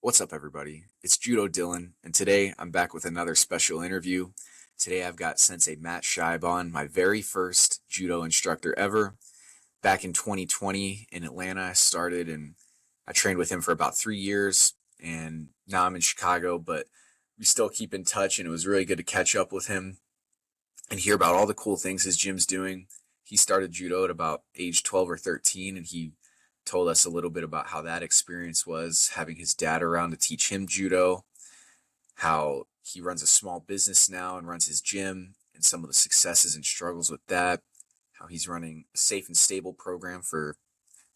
What's up, everybody? It's Judo Dylan, and today I'm back with another special interview. Today I've got Sensei Matt Scheib on, my very first judo instructor ever. Back in 2020 in Atlanta, I started and I trained with him for about 3 years, and now I'm in Chicago, but we still keep in touch, and it was really good to catch up with him and hear about all the cool things his gym's doing. He started judo at about age 12 or 13, and he told us a little bit about how that experience was having his dad around to teach him judo, how he runs a small business now and runs his gym, and some of the successes and struggles with that, how he's running a safe and stable program for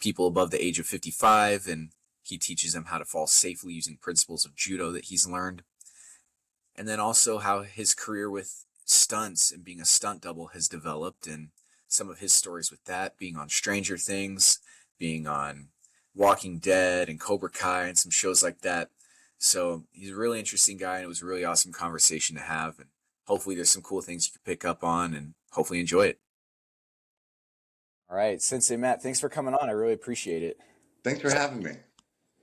people above the age of 55, and he teaches them how to fall safely using principles of judo that he's learned. And then also how his career with stunts and being a stunt double has developed, and some of his stories with that, being on Stranger Things, being on Walking Dead and Cobra Kai and some shows like that. So he's a really interesting guy, and it was a really awesome conversation to have. And hopefully there's some cool things you can pick up on and hopefully enjoy it. All right, Sensei Matt, thanks for coming on. I really appreciate it. Thanks for having me.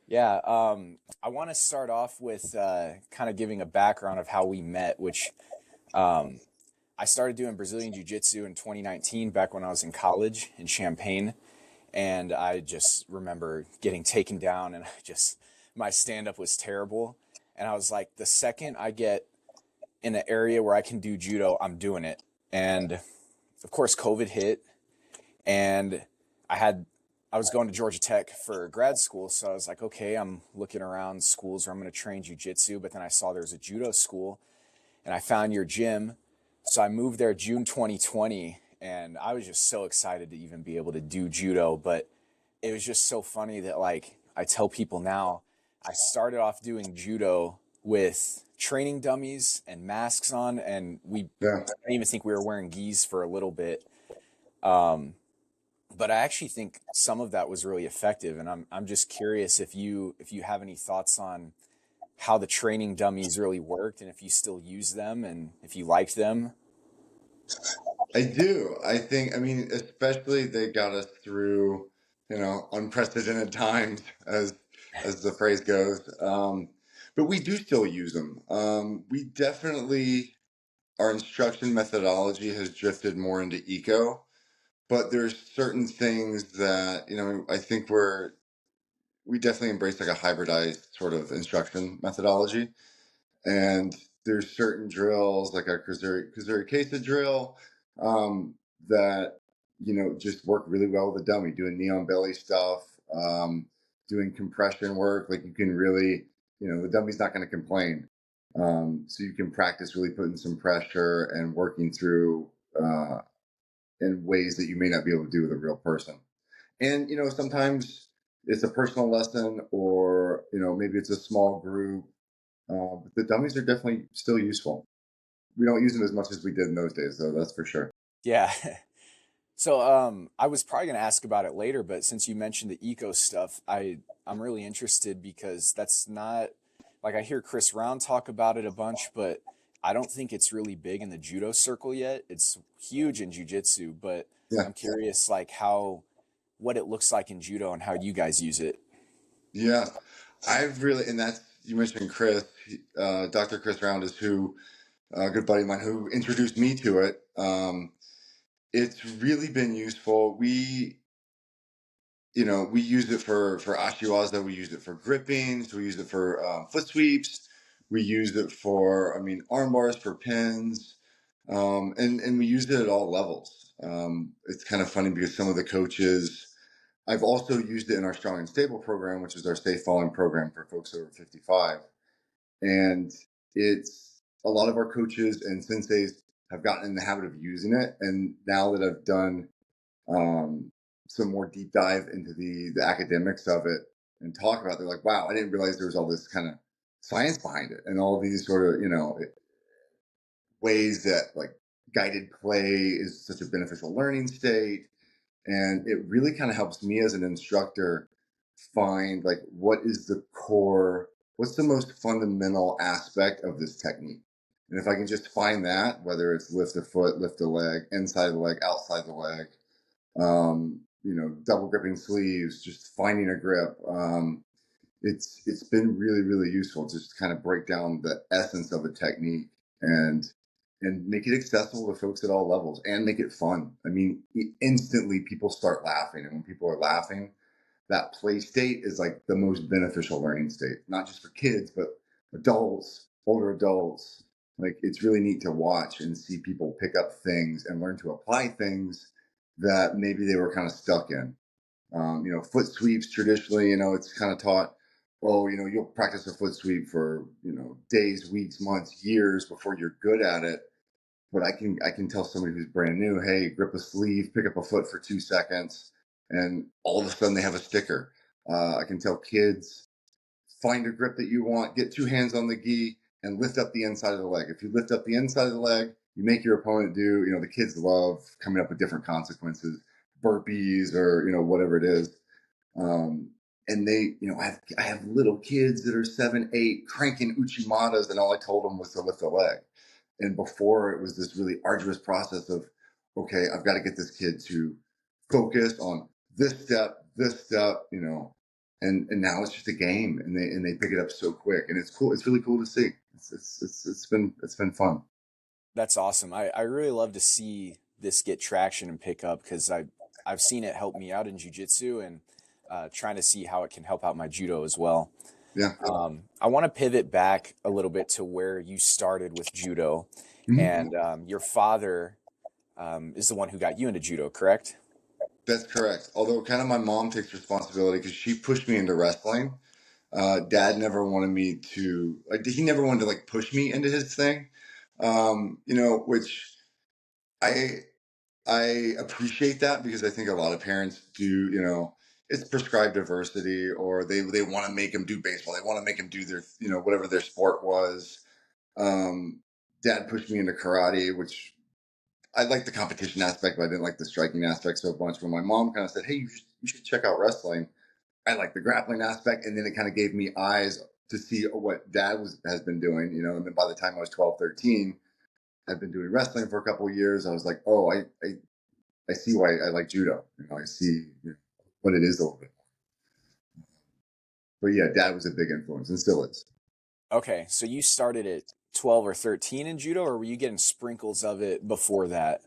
Yeah, I want to start off with kind of giving a background of how we met, which um, I started doing Brazilian Jiu Jitsu in 2019, back when I was in college in Champaign. And I just remember getting taken down, and my stand up was terrible. And I was like, the second I get in an area where I can do judo, I'm doing it. And of course, COVID hit, and I had I was going to Georgia Tech for grad school, so I was like, okay, I'm looking around schools where I'm going to train jujitsu. But then I saw there was a judo school, and I found your gym, so I moved there June 2020, and I was just so excited to even be able to do judo. But it was just so funny that, like, I tell people now, I started off doing judo with training dummies and masks on, and Yeah, I didn't even think we were wearing gis for a little bit. Um, but I actually think some of that was really effective, and I'm just curious if you have any thoughts on how the training dummies really worked, and if you still use them, and if you liked them. I do. I mean, especially they got us through, unprecedented times, as the phrase goes. But we do still use them. We definitely, our instruction methodology has drifted more into eco, but there's certain things that, I think we definitely embrace like a hybridized sort of instruction methodology. And there's certain drills like our Kazuri Kesa drill um, that just work really well with the dummy. Doing knee on belly stuff, doing compression work. Like you can really, the dummy's not going to complain. So you can practice really putting some pressure and working through uh, in ways that you may not be able to do with a real person. And sometimes it's a personal lesson, or maybe it's a small group, but the dummies are definitely still useful. We don't use them as much as we did in those days, though. That's for sure. Yeah. So I was probably going to ask about it later, but since you mentioned the eco stuff, I'm really interested, because that's not, like, I hear Chris Round talk about it a bunch, but I don't think it's really big in the judo circle yet. It's huge in jujitsu, but Yeah, I'm curious, like, how what it looks like in judo and how you guys use it. yeah. I've really, and that's you mentioned Chris, Dr. Chris Round is who a good buddy of mine who introduced me to it. It's really been useful. We use it for ashiwaza. We use it for gripping. So we use it for foot sweeps. We use it for, I mean, arm bars for pins, and we use it at all levels. It's kind of funny because some of the coaches. I've also used it in our Strong and Stable program, which is our safe falling program for folks over 55. And it's a lot of our coaches and senseis have gotten in the habit of using it. And now that I've done um, some more deep dive into the academics of it and talk about it, they're like, wow, I didn't realize there was all this kind of science behind it and all these sort of, ways that like guided play is such a beneficial learning state. And it really kind of helps me as an instructor find like what is the core, what's the most fundamental aspect of this technique. And if I can just find that, whether it's lift a foot, lift a leg, inside the leg, outside the leg, double gripping sleeves, just finding a grip, it's been really really useful just to kind of break down the essence of a technique and make it accessible to folks at all levels and make it fun. I mean, instantly people start laughing, and when people are laughing, that play state is like the most beneficial learning state, not just for kids, but adults, older adults. Like it's really neat to watch and see people pick up things and learn to apply things that maybe they were kind of stuck in. Foot sweeps traditionally, it's kind of taught, oh, you'll practice a foot sweep for, days, weeks, months, years before you're good at it. But I can tell somebody who's brand new, hey, grip a sleeve, pick up a foot for 2 seconds, and all of a sudden they have a sticker. I can tell kids, find a grip that you want, get two hands on the gi, and lift up the inside of the leg. If you lift up the inside of the leg, you make your opponent do, the kids love coming up with different consequences, burpees or, whatever it is. Um, and they, I have little kids that are 7, 8 cranking uchimatas, and all I told them was to lift the leg. And before it was this really arduous process of, okay, I've got to get this kid to focus on this step, and now it's just a game, and they pick it up so quick, and it's cool. It's really cool to see. It's been fun. That's awesome. I really love to see this get traction and pick up because I've seen it help me out in jujitsu and trying to see how it can help out my judo as well. Yeah. I want to pivot back a little bit to where you started with judo, Mhm. and your father is the one who got you into judo, correct? That's correct. Although kind of my mom takes responsibility because she pushed me into wrestling. Dad never wanted me to like. He never wanted to like push me into his thing. Which I I appreciate that because I think a lot of parents do. It's prescribed diversity, or they want to make them do baseball. They want to make them do their whatever their sport was. Um, Dad pushed me into karate, which I liked the competition aspect, but I didn't like the striking aspect so much. When my mom kind of said, "Hey, you should check out wrestling," I like the grappling aspect, and then it kind of gave me eyes to see what dad has been doing, and then by the time I was 12, 13, I'd been doing wrestling for a couple of years. I was like, oh, I see why I like judo. I see what it is a little bit. But yeah, dad was a big influence and still is. Okay, so you started at 12 or 13 in judo, or were you getting sprinkles of it before that?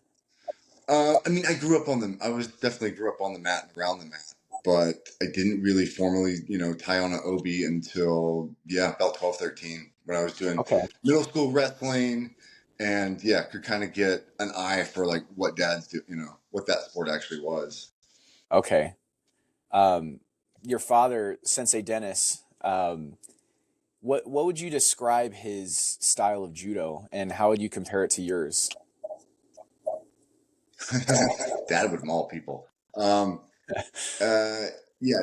I mean, I was definitely grew up on the mat and around the mat, but I didn't really formally, tie on an obi until, yeah, about 12, 13, when I was doing Okay. middle school wrestling, and yeah, could kind of get an eye for like what dads do, what that sport actually was. Okay. Um, your father, Sensei Dennis, what would you describe his style of judo, and how would you compare it to yours? Dad would maul people. Uh, yeah,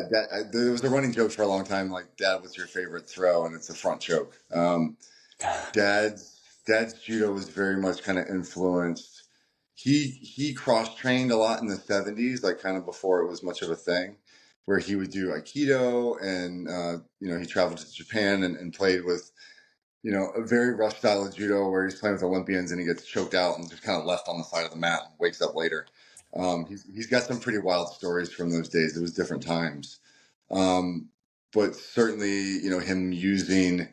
there was a running joke for a long time, like, Dad, what's your favorite throw? And it's a front choke. Dad's judo was very much kind of influenced. He cross trained a lot in the 70s, like kind of before it was much of a thing, where he would do aikido, and he traveled to Japan and played with a very rough style of judo where he's playing with Olympians and he gets choked out and just kind of left on the side of the mat and wakes up later. He's got some pretty wild stories from those days. It was different times. Um, but certainly, him using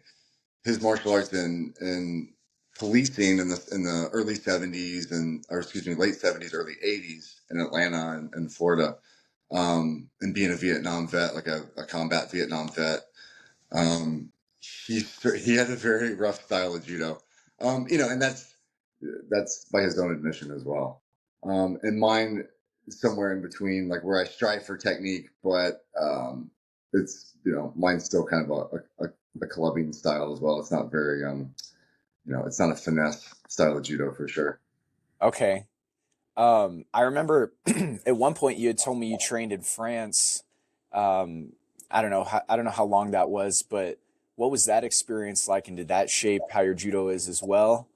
his martial arts in policing in the early 70s, or excuse me, late 70s, early 80s in Atlanta and Florida, and being a Vietnam vet, like a combat Vietnam vet. Um, he had a very rough style of judo, and that's by his own admission as well. And mine somewhere in between, like where I strive for technique, but it's mine's still kind of a clubbing style as well. It's not very it's not a finesse style of judo for sure. Okay. I remember at one point you had told me you trained in France. Um, I don't know how long that was, but what was that experience like, and did that shape how your judo is as well?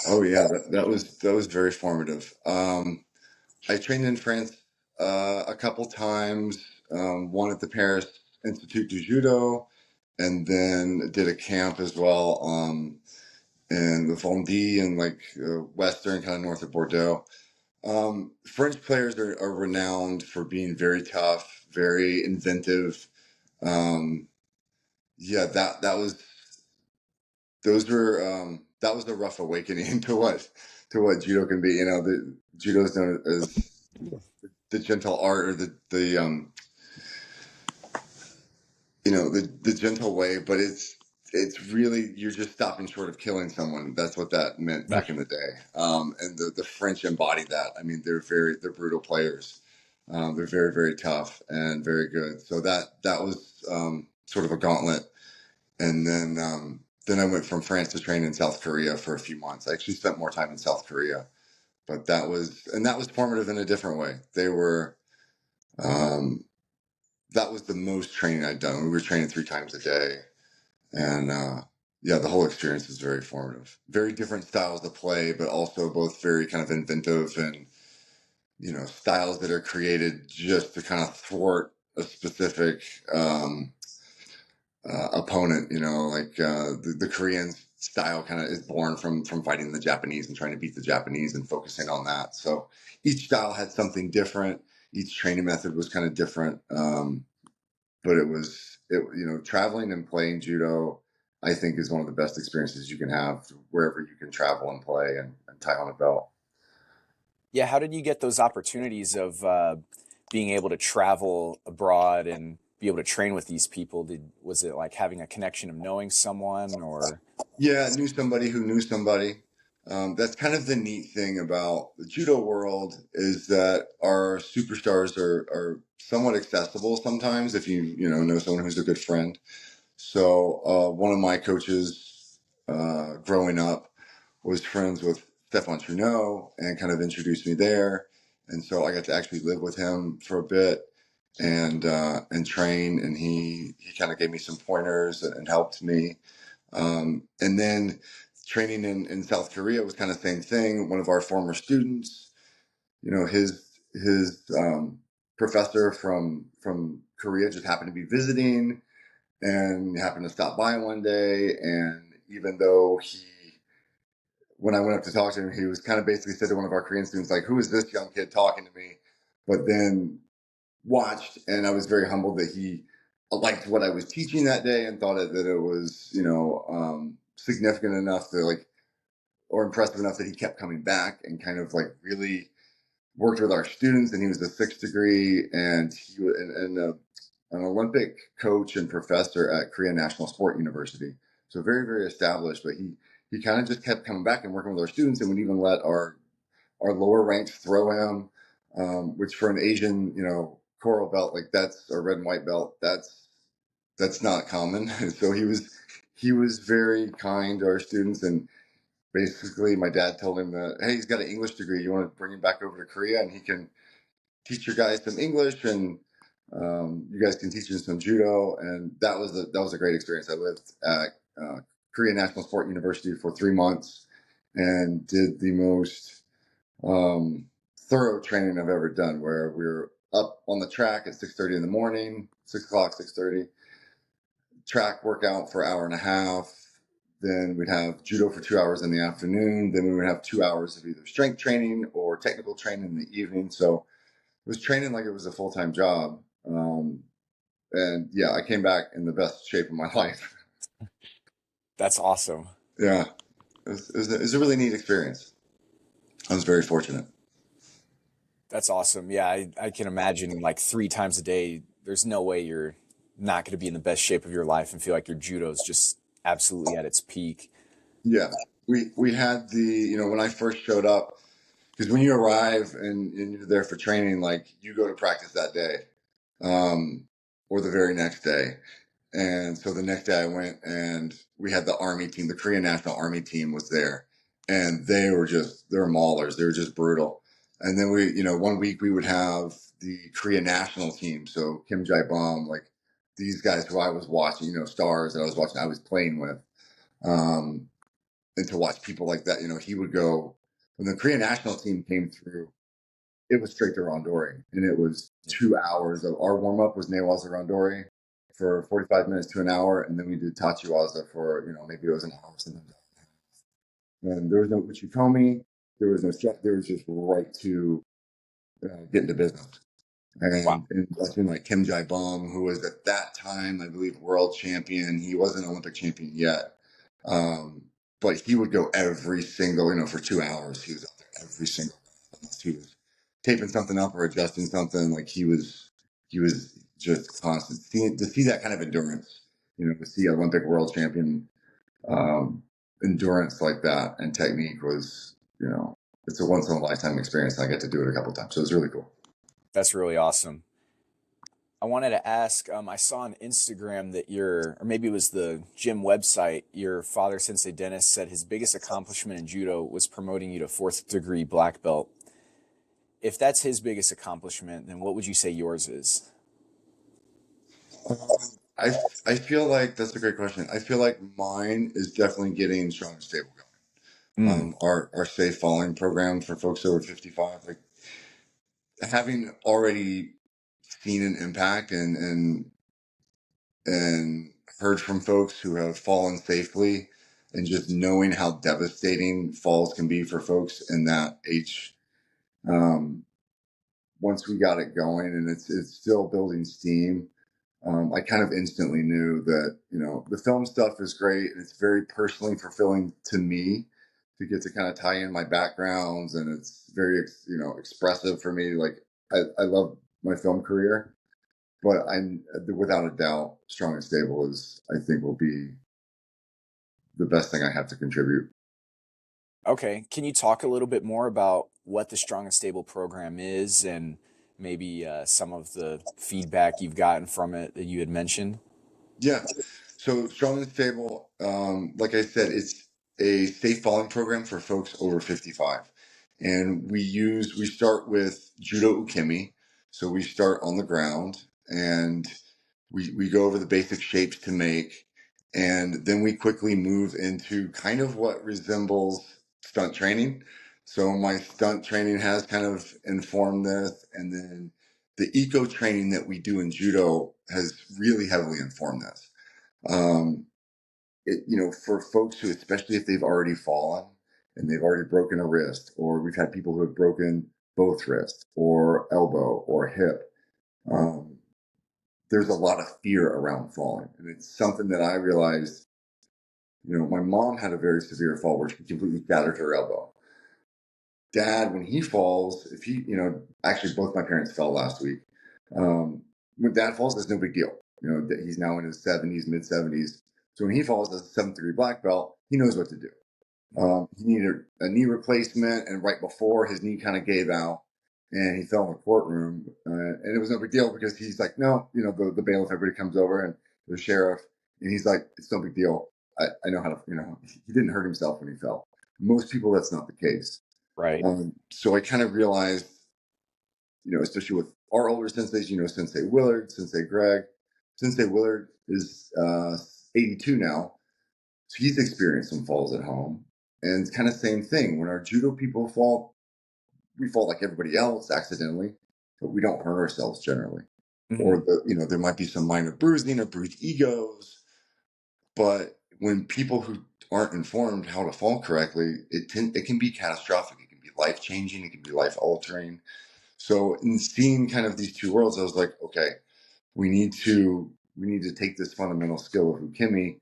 Oh yeah, that was very formative. I trained in France a couple times. One at the Paris Institut du Judo, and then did a camp as well in the Vendée and like western, kind of north of Bordeaux. French players are renowned for being very tough, very inventive. Um, yeah, that was those were that was a rough awakening to what judo can be. You know, the judo is known as the gentle art, or the you know, the gentle way, but it's really, you're just stopping short of killing someone. That's what that meant back in the day. And the French embody that. I mean, they're brutal players. They're very, very tough and very good. So that was sort of a gauntlet. And then I went from France to train in South Korea for a few months. I actually spent more time in South Korea, but that was formative in a different way. They were um, that was the most training I'd done. We were training 3 times a day, and yeah, the whole experience was very formative. Very different styles of play, but also both very kind of inventive, and styles that are created just to kind of thwart a specific opponent. Like the Korean style kind of is born from fighting the Japanese and trying to beat the Japanese and focusing on that. So each style had something different. Each training method was kind of different. But traveling and playing judo, I think, is one of the best experiences you can have wherever you can travel and play and tie on a belt. Yeah, how did you get those opportunities of being able to travel abroad and be able to train with these people? Was it like having a connection of knowing someone, or? Yeah, knew somebody who knew somebody. That's kind of the neat thing about the judo world, is that our superstars are somewhat accessible sometimes if you know someone who's a good friend. So one of my coaches growing up was friends with Stefan Truneau and kind of introduced me there. And so I got to actually live with him for a bit and train. And he kind of gave me some pointers and helped me. And then training in South Korea was kind of the same thing. One of our former students, his professor from Korea just happened to be visiting and happened to stop by one day. And even though when I went up to talk to him, he was kind of basically said to one of our Korean students, like, "Who is this young kid talking to me?" But then watched, and I was very humbled that he liked what I was teaching that day and thought that it was, significant enough to like, or impressive enough that he kept coming back and kind of like really worked with our students. And he was a sixth degree, and he was an Olympic coach and professor at Korea National Sport University. So very, very established, but he kind of just kept coming back and working with our students, and would even let our lower ranks throw him, which for an Asian, coral belt, like that's a red and white belt, that's not common. So he was very kind to our students, and basically my dad told him that, hey, he's got an English degree. You want to bring him back over to Korea and he can teach your guys some English, and you guys can teach him some judo. And that was a great experience. I lived at Korea National Sport University for 3 months and did the most thorough training I've ever done, where we were up on the track at 6:30 in the morning, 6 o'clock, 6:30, track workout for an hour and a half. Then we'd have judo for 2 hours in the afternoon. Then we would have 2 hours of either strength training or technical training in the evening. So it was training like it was a full-time job. And yeah, I came back in the best shape of my life. That's awesome. Yeah, it was a really neat experience. I was very fortunate. That's awesome. Yeah, I can imagine like 3 times a day. There's no way you're not going to be in the best shape of your life and feel like your judo is just absolutely at its peak. Yeah, we had when I first showed up, because when you arrive and you're there for training, like you go to practice that day, um, or the very next day. And so the next day I went, and we had the Army team, the Korean National Army team was there, and they were maulers. They were just brutal. And then one week we would have the Korean national team. So Kim Jae Bum, like these guys who I was watching, stars that I was watching, I was playing with. Um, and to watch people like that, he would go, when the Korean national team came through, it was straight to Randori. And it was 2 hours of our warm up was Newaza Randori for 45 minutes to an hour. And then we did Tachiwaza for, maybe it was an hour. Sometimes. And there was no Uchikomi, there was no step, there was just right to get into business. Wow. and watching like Kim Jai Bum, who was at that time, I believe, world champion. He wasn't Olympic champion yet, um, but he would go every single, for 2 hours. He was out there every single day, unless he was taping something up or adjusting something. Like he was just constant. To see that kind of endurance, to see Olympic world champion um, endurance like that and technique was, it's a once in a lifetime experience. I get to do it a couple times, so it's really cool. That's really awesome. I wanted to ask, I saw on Instagram that or maybe it was the gym website, your father, Sensei Dennis, said his biggest accomplishment in judo was promoting you to fourth degree black belt. If that's his biggest accomplishment, then what would you say yours is? Um, I feel like that's a great question. I feel like mine is definitely getting strong and stable going. Mm, Our safe falling program for folks over 55, like having already seen an impact and heard from folks who have fallen safely, and just knowing how devastating falls can be for folks in that age. Um, Once we got it going, and it's still building steam, I kind of instantly knew that the film stuff is great and it's very personally fulfilling to me to get to kind of tie in my backgrounds, and it's very expressive for me. Like I love my film career, but I'm without a doubt, strong and stable is, I think, will be the best thing I have to contribute. okay. Can you talk a little bit more about what the Strong and Stable program is and maybe some of the feedback you've gotten from it that you had mentioned? Yeah. So strong and stable, like I said, it's a safe falling program for folks over 55. And we start with judo ukemi. So we start on the ground, and we go over the basic shapes to make. And then we quickly move into kind of what resembles stunt training. So my stunt training has kind of informed this. And then the eco training that we do in judo has really heavily informed this. Um, for folks who, especially if they've already fallen and they've already broken a wrist, or we've had people who have broken both wrists or elbow or hip, um, there's a lot of fear around falling. And it's something that I realized, my mom had a very severe fall where she completely shattered her elbow. Dad, when he falls, if he, actually both my parents fell last week. When dad falls, it's no big deal. He's now in his 70s, mid 70s. So when he falls as a seventh degree black belt, he knows what to do. He needed a knee replacement, and right before his knee kind of gave out, and he fell in the courtroom, and it was no big deal because he's like, no, the bailiff, everybody comes over, and the sheriff, and he's like, it's no big deal. I know how to, he didn't hurt himself when he fell. Most people, that's not the case. Right. So I kind of realized, especially with our older senseis, Sensei Willard, Sensei Greg. Sensei Willard is 82 now, so he's experienced some falls at home. And it's kind of same thing. When our judo people fall, we fall like everybody else accidentally, but we don't hurt ourselves generally. Hmm. Or there might be some minor bruising or bruised egos, but when people who aren't informed how to fall correctly, it can be catastrophic. It can be life changing. It can be life altering. So in seeing kind of these two worlds, I was like, okay, we need to take this fundamental skill of ukemi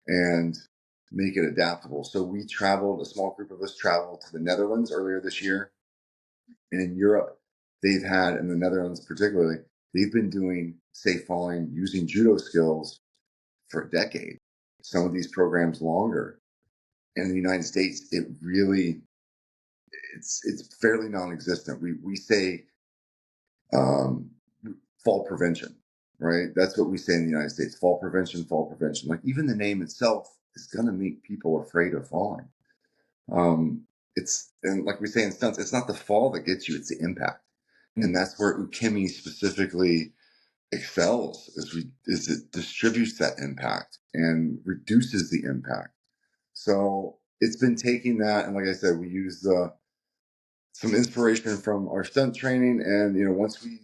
and make it adaptable. So a small group of us traveled to the Netherlands earlier this year. And in Europe, in the Netherlands particularly, they've been doing safe falling using judo skills for a decade. Some of these programs longer. And in the United States, it's fairly non-existent. We say um, fall prevention, right? That's what we say in the United States: fall prevention, fall prevention. Like even the name itself is going to make people afraid of falling. And like we say in stunts, it's not the fall that gets you; it's the impact, and Mm. that's where ukemi specifically excels. Is it distributes that impact and reduces the impact. So it's been taking that, and like I said, we use some inspiration from our stunt training, and once we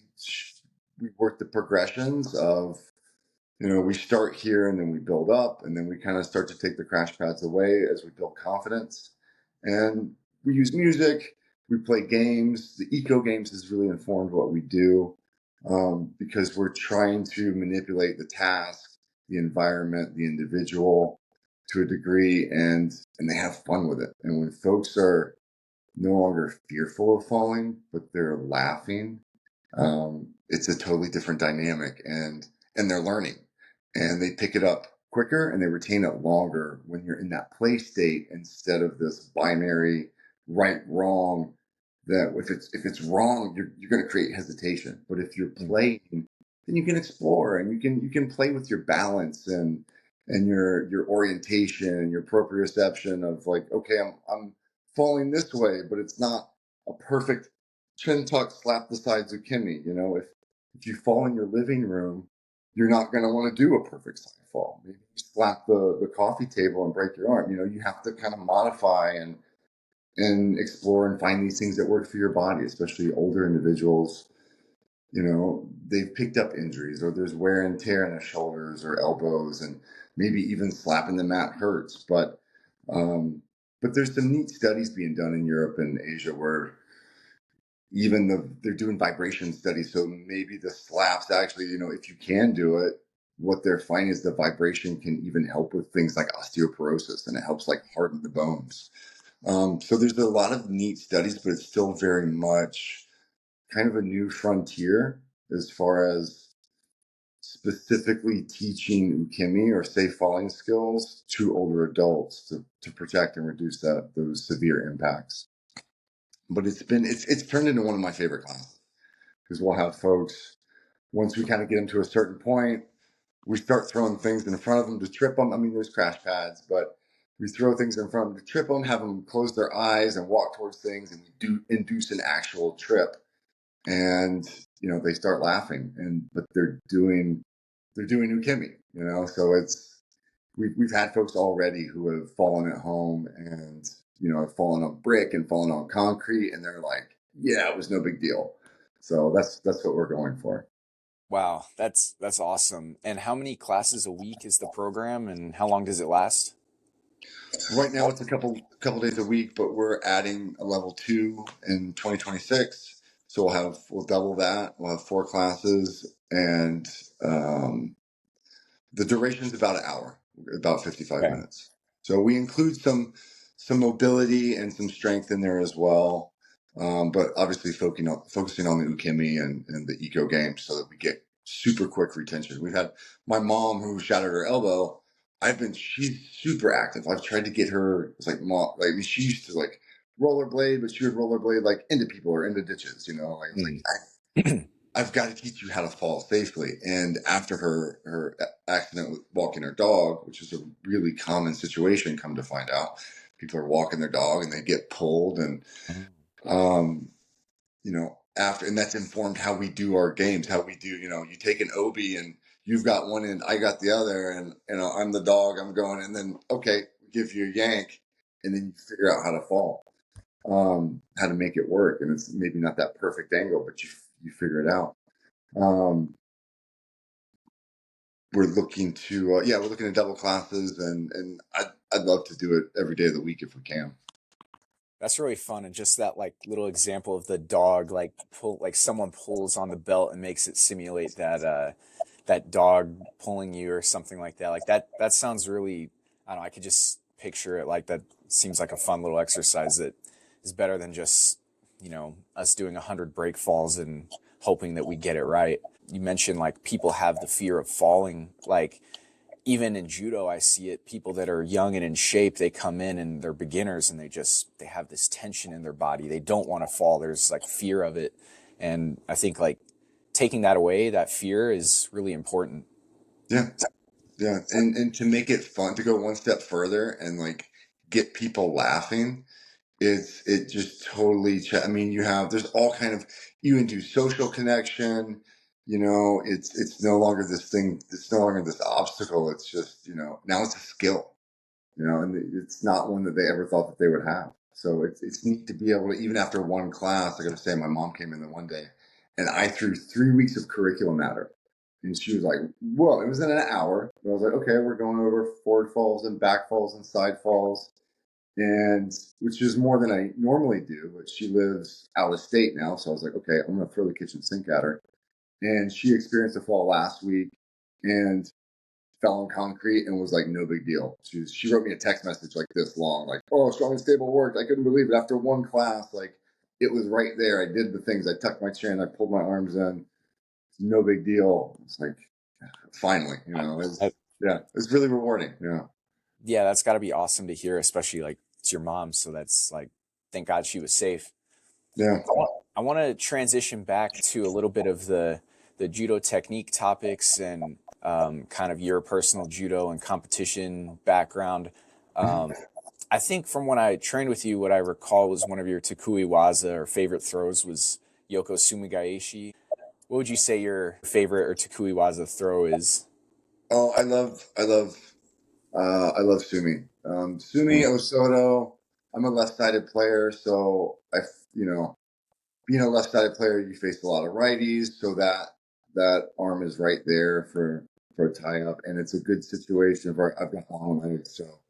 work the progressions of, we start here and then we build up, and then we kind of start to take the crash pads away as we build confidence, and we use music, we play games. The eco games has really informed what we do. because we're trying to manipulate the task, the environment, the individual to a degree, and they have fun with it. And when folks are no longer fearful of falling, but they're laughing, it's a totally different dynamic, and they're learning, and they pick it up quicker and they retain it longer when you're in that play state instead of this binary right wrong. That if it's wrong, you're going to create hesitation. But if you're Mm. playing, then you can explore, and you can play with your balance and your orientation and your proprioception of like, okay, I'm falling this way, but it's not a perfect chin tuck slap the side zucchini. If you fall in your living room, you're not going to want to do a perfect side fall. Maybe you slap the coffee table and break your arm. You have to kind of modify and explore and find these things that work for your body, especially older individuals. They've picked up injuries, or there's wear and tear in their shoulders or elbows, and maybe even slapping the mat hurts. But there's some neat studies being done in Europe and Asia where they're doing vibration studies. So maybe the slaps actually, if you can do it, what they're finding is the vibration can even help with things like osteoporosis, and it helps like harden the bones. So there's a lot of neat studies, but it's still very much kind of a new frontier as far as specifically teaching ukemi or safe falling skills to older adults to protect and reduce those severe impacts. But it's turned into one of my favorite classes because we'll have folks, once we kind of get them to a certain point, we start throwing things in front of them to trip them. I mean, there's crash pads, but we throw things in front of them to trip them, have them close their eyes and walk towards things, and we do induce an actual trip. And they start laughing, but they're doing ukemi. So we've had folks already who have fallen at home and have fallen on brick and fallen on concrete, and they're like, yeah, it was no big deal. So that's what we're going for. Wow, that's awesome. And how many classes a week is the program, and how long does it last? Right now it's a couple days a week, but we're adding a level 2 in 2026. So we'll double that. We'll have 4 classes, and the duration is about an hour, about 55 Okay. minutes. So we include some mobility and some strength in there as well. But obviously focusing on the ukemi and the eco games so that we get super quick retention. We've had my mom who shattered her elbow. She's super active. I've tried to get her. It's like mom, like she used to like rollerblade, but she would rollerblade like into people or into ditches. Like it's like Mm. I've got to teach you how to fall safely. And after her accident with walking her dog, which is a really common situation, come to find out, people are walking their dog and they get pulled, and Mm. um, after, and that's informed how we do our games, how we do, you take an obi and you've got one and I got the other, and I'm the dog, I'm going, and then okay, give you a yank, and then you figure out how to fall, how to make it work, and it's maybe not that perfect angle, but you figure it out. Um, we're looking at double classes, and I'd love to do it every day of the week if we can. That's really fun. And just that like little example of the dog, like someone pulls on the belt and makes it simulate that dog pulling you or something like that. Like that sounds really, I don't know, I could just picture it. Like that seems like a fun little exercise that is better than just, us doing 100 break falls and hoping that we get it right. You mentioned like people have the fear of falling. Like even in judo, I see it. People that are young and in shape, they come in and they're beginners and they have this tension in their body. They don't want to fall. There's like fear of it. And I think like taking that away, that fear is really important. Yeah, yeah, and to make it fun, to go one step further and like get people laughing, it just totally. I mean, there's all kind of, you can do social connection. It's no longer this thing. It's no longer this obstacle. It's just now it's a skill. And it's not one that they ever thought that they would have. So it's neat to be able to, even after one class, I got to say, my mom came in the one day and I threw 3 weeks of curriculum at her. And she was like, whoa, it was in an hour. And I was like, okay, we're going over forward falls and back falls and side falls, and which is more than I normally do. But she lives out of state now. So I was like, okay, I'm going to throw the kitchen sink at her. and she experienced a fall last week and fell on concrete and was like, no big deal. She wrote me a text message like this long, like, oh, strong and stable worked. I couldn't believe it. After one class, like it was right there. I did the things. I tucked my chin, I pulled my arms in. No big deal. It's like finally, I, yeah, it's really rewarding. Yeah. yeah, that's got to be awesome to hear, especially like it's your mom. So that's like, thank God she was safe. Yeah. I want to transition back to a little bit of the judo technique topics and kind of your personal judo and competition background. Um, I think from when I trained with you, what I recall was one of your takui waza or favorite throws was Yoko Sumigaeshi. What would you say your favorite or takui waza throw is? Oh, I love Sumi. Sumi Osoto. I'm a left-sided player, so being a left-sided player, you face a lot of righties, so that arm is right there for a tie-up, and it's a good situation for I've got long legs, so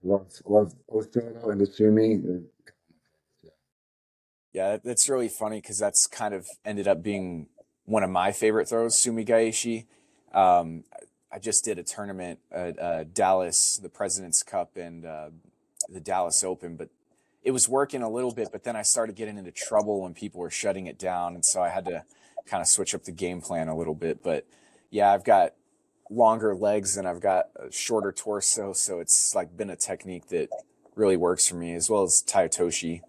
love Osoto and Sumi. Yeah, that's really funny because that's kind of ended up being one of my favorite throws, Sumigaeshi. Um, I just did a tournament at Dallas, the President's Cup and the Dallas Open, but it was working a little bit, but then I started getting into trouble when people were shutting it down, and so I had to kind of switch up the game plan a little bit. But yeah, I've got longer legs and I've got a shorter torso, so it's like been a technique that really works for me, as well as Tayotoshi.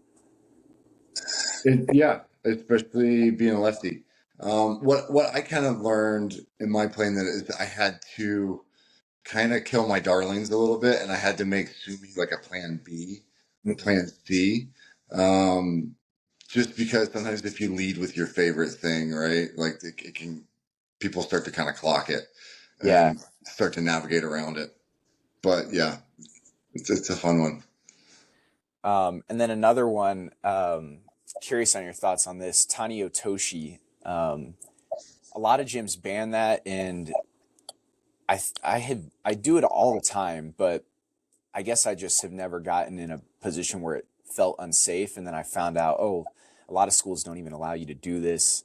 Yeah, especially being a lefty. What I kind of learned in my playing that is I had to kind of kill my darlings a little bit, and I had to make Sumi like a plan B or Mhm. plan C. Um, just because sometimes if you lead with your favorite thing, right, like it can people start to kind of clock it Yeah. and start to navigate around it. But yeah, it's a fun one. And then another one, curious on your thoughts on this, Tani Otoshi. A lot of gyms ban that, and I do it all the time, but I guess I just have never gotten in a position where it felt unsafe. And then I found out, oh, a lot of schools don't even allow you to do this.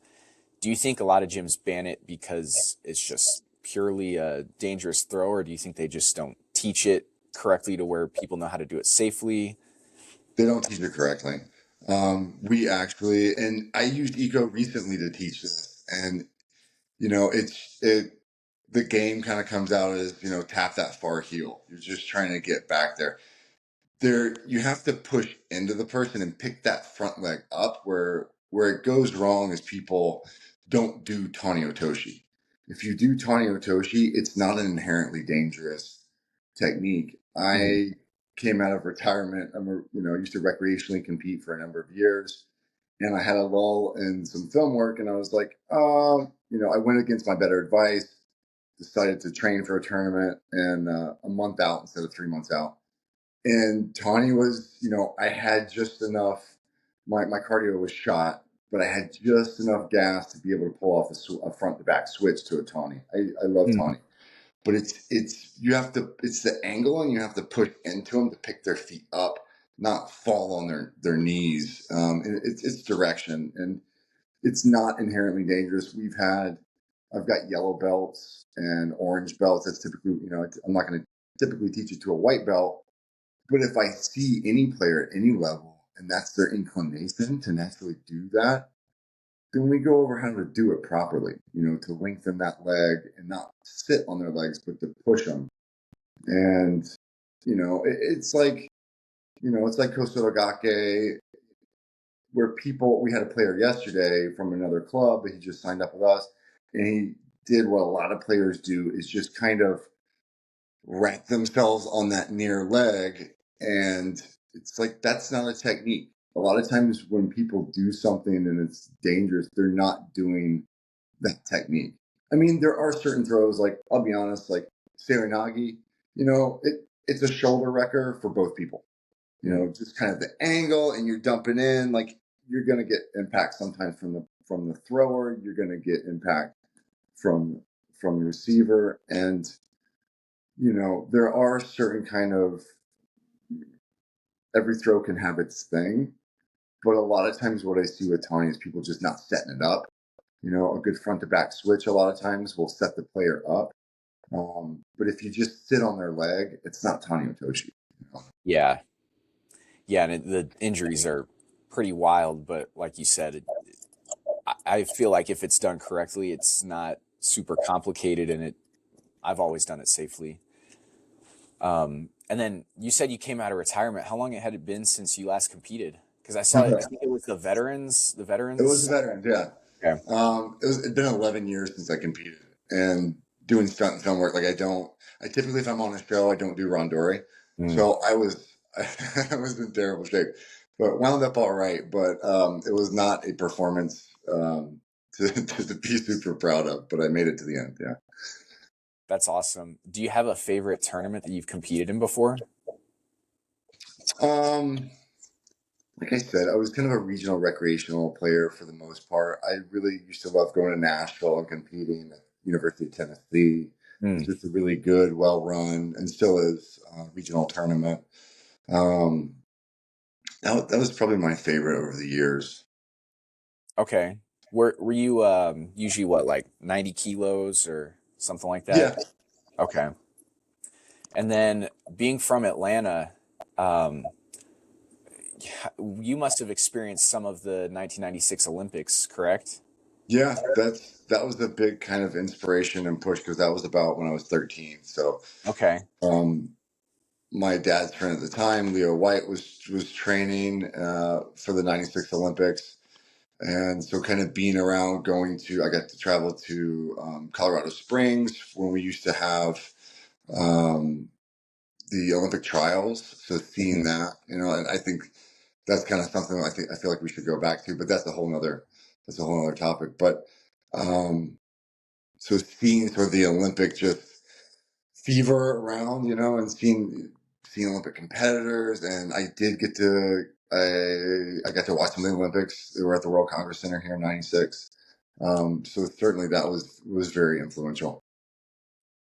Do you think a lot of gyms ban it because it's just purely a dangerous throw, or do you think they just don't teach it correctly to where people know how to do it safely? They don't teach it correctly. We actually, and I used Eco recently to teach this, and the game kind of comes out as tap that far heel. You're just trying to get back there. You have to push into the person and pick that front leg up. Where it goes wrong is people don't do Tani Otoshi. If you do Tani Otoshi, it's not an inherently dangerous technique. Mm. I came out of retirement. Used to recreationally compete for a number of years, and I had a lull in some film work, and I was like, I went against my better advice, decided to train for a tournament, and a month out instead of 3 months out. And Tawny was, I had just enough. My cardio was shot, but I had just enough gas to be able to pull off a front to back switch to a Tawny. I love Mm. Tawny, but it's the angle, and you have to push into them to pick their feet up, not fall on their knees. And it's direction, and it's not inherently dangerous. I've got yellow belts and orange belts. That's typically, I'm not going to typically teach it to a white belt, but if I see any player at any level and that's their inclination to naturally do that, then we go over how to do it properly, to lengthen that leg and not sit on their legs, but to push them. And, it's like Kosodogake, where we had a player yesterday from another club that he just signed up with us, and he did what a lot of players do is just kind of wrap themselves on that near leg. And it's like, that's not a technique. A lot of times when people do something and it's dangerous, they're not doing that technique. I mean, there are certain throws, like, I'll be honest, like Serenagi, it's a shoulder wrecker for both people. Mm. Just kind of the angle, and you're dumping in, like you're going to get impact sometimes from the thrower. You're going to get impact from the receiver, and there are certain kind of every throw can have its thing, but a lot of times what I see with Tony is people just not setting it up. A good front to back switch a lot of times will set the player up. But if you just sit on their leg, it's not Tani Otoshi. Yeah, yeah, and the injuries are pretty wild. But like you said, I feel like if it's done correctly, it's not super complicated, and I've always done it safely. And then you said you came out of retirement. How long had it been since you last competed? Because I saw it. I think it was the veterans. The It was the veterans. veterans, yeah. Okay. It'd been 11 years since I competed, and doing stunt and film work. I typically, if I'm on a show, I don't do randori. Mm. So I was in terrible shape, but wound up all right. But it was not a performance to be super proud of. But I made it to the end. Yeah. That's awesome. Do you have a favorite tournament that you've competed in before? Um, like I said, I was kind of a regional recreational player for the most part. I really used to love going to Nashville and competing at University of Tennessee. It's Mm. just a really good, well run, and still is regional tournament. Um, that was probably my favorite over the years. Okay. Were you usually what, like 90 kilos or something like that? Yeah, Okay. And then being from Atlanta, um, you must have experienced some of the 1996 Olympics, correct? yeah, that was a big kind of inspiration and push because that was about when I was 13. So, Okay. um, my dad's friend at the time, Leo White, was training for the '96 Olympics. And so, kind of being around, I got to travel to Colorado Springs when we used to have um, the Olympic trials. So, seeing Mhm. that, and I think that's kind of something I feel like we should go back to, but that's a whole nother topic. But um, so seeing sort of the Olympic just fever around, and seeing Olympic competitors, and I got to watch some of the Olympics. They were at the World Congress Center here in '96. So certainly that was very influential.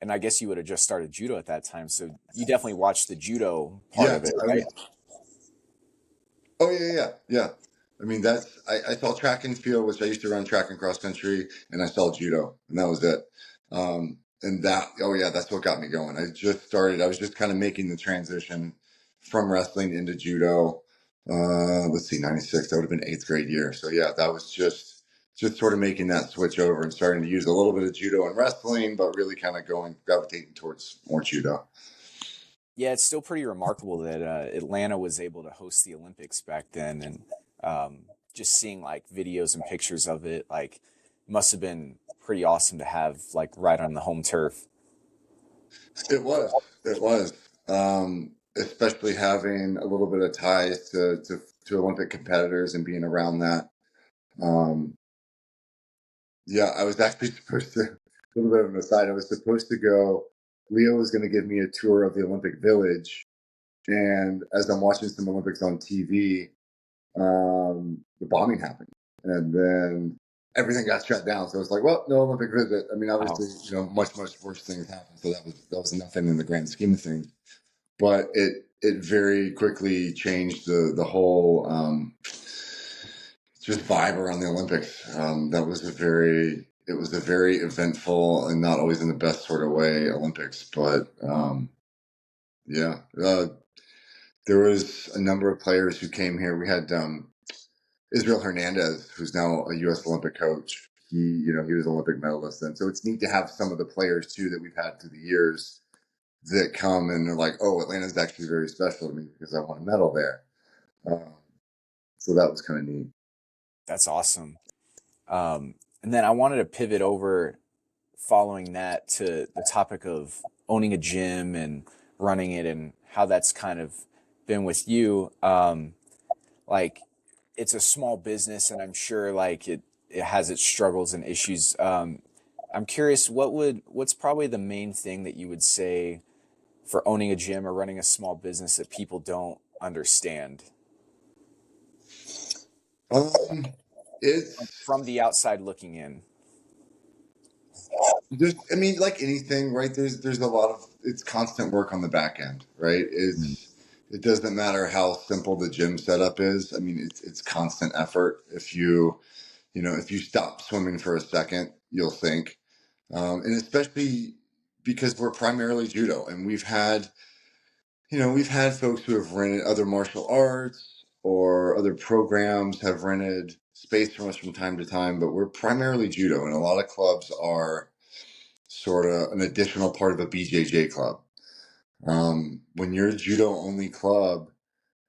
And I guess you would have just started judo at that time, so you definitely watched the judo part Yeah, of it, I right? was. Oh yeah. I mean, I saw track and field, which I used to run track and cross country, and I saw judo, and that was it. And oh yeah, that's what got me going. I was just kind of making the transition from wrestling into judo. Let's see, '96. That would have been eighth grade year. So yeah, that was just sort of making that switch over and starting to use a little bit of judo and wrestling, but really kind of gravitating towards more judo. Yeah, it's still pretty remarkable that Atlanta was able to host the Olympics back then, and just seeing like videos and pictures of it, like must have been pretty awesome to have like right on the home turf. It was. It was. Especially having a little bit of ties to Olympic competitors and being around that. Um, yeah, I was actually supposed to, a little bit of an aside, I was supposed to go. Leo was going to give me a tour of the Olympic Village. And as I'm watching some Olympics on TV, the bombing happened. And then everything got shut down. So it's like, well, no Olympic visit. I mean, Wow. obviously, much, much worse things happened. So that was nothing in the grand scheme of things, but it very quickly changed the whole just vibe around the Olympics. That was it was a very eventful and not always in the best sort of way Olympics, but yeah, there was a number of players who came here. We had Israel Hernandez, who's now a U.S. Olympic coach. He was an Olympic medalist, and so it's neat to have some of the players too that we've had through the years that come and they're like, "Oh, Atlanta's actually very special to me because I won a medal there." Um, so that was kind of neat. That's awesome. And then I wanted to pivot over following that to the topic of owning a gym and running it and how that's kind of been with you. Like it's a small business and I'm sure like it has its struggles and issues. I'm curious what's probably the main thing that you would say for owning a gym or running a small business that people don't understand Um, it's from the outside looking in. I mean, like anything, right? There's a lot of it's constant work on the back end, right? Mm. It doesn't matter how simple the gym setup is. I mean, it's constant effort. If you if you stop swimming for a second, you'll sink. And especially because we're primarily judo, and we've had folks who have rented other martial arts or other programs have rented space from us from time to time, but we're primarily judo, and a lot of clubs are sort of an additional part of a BJJ club. When you're a judo only club,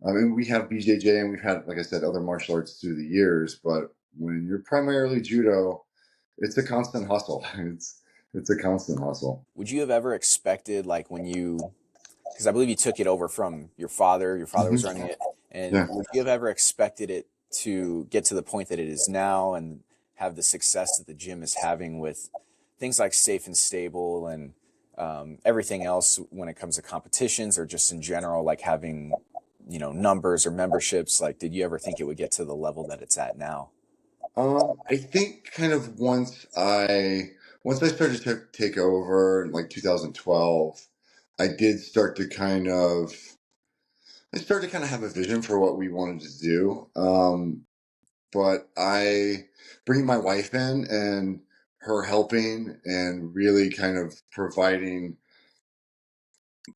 I mean, we have BJJ and we've had, like I said, other martial arts through the years, but when you're primarily judo, it's a constant hustle. It's a constant hustle. Would you have ever expected, like when you, because I believe you took it over from your father was running it, and Yeah. would you have ever expected it to get to the point that it is now and have the success that the gym is having with things like Safe and Stable and everything else when it comes to competitions or just in general, like having, numbers or memberships? Like, did you ever think it would get to the level that it's at now? I think kind of once I started to take over in like 2012, I did start to kind of I started to kind of have a vision for what we wanted to do. But I bringing my wife in and her helping and really kind of providing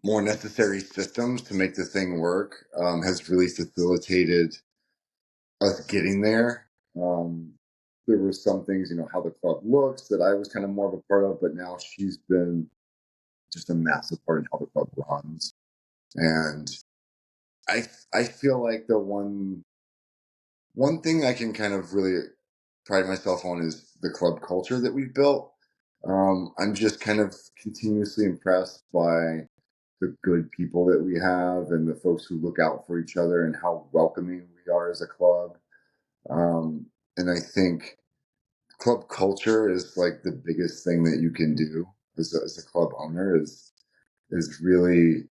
more necessary systems to make the thing work has really facilitated us getting there. Um, there were some things, how the club looks that I was kind of more of a part of, but now she's been just a massive part in how the club runs. And I I feel like the one thing I can kind of really pride myself on is the club culture that we've built. I'm just kind of continuously impressed by the good people that we have and the folks who look out for each other and how welcoming we are as a club. And I think club culture is like the biggest thing that you can do as a club owner is really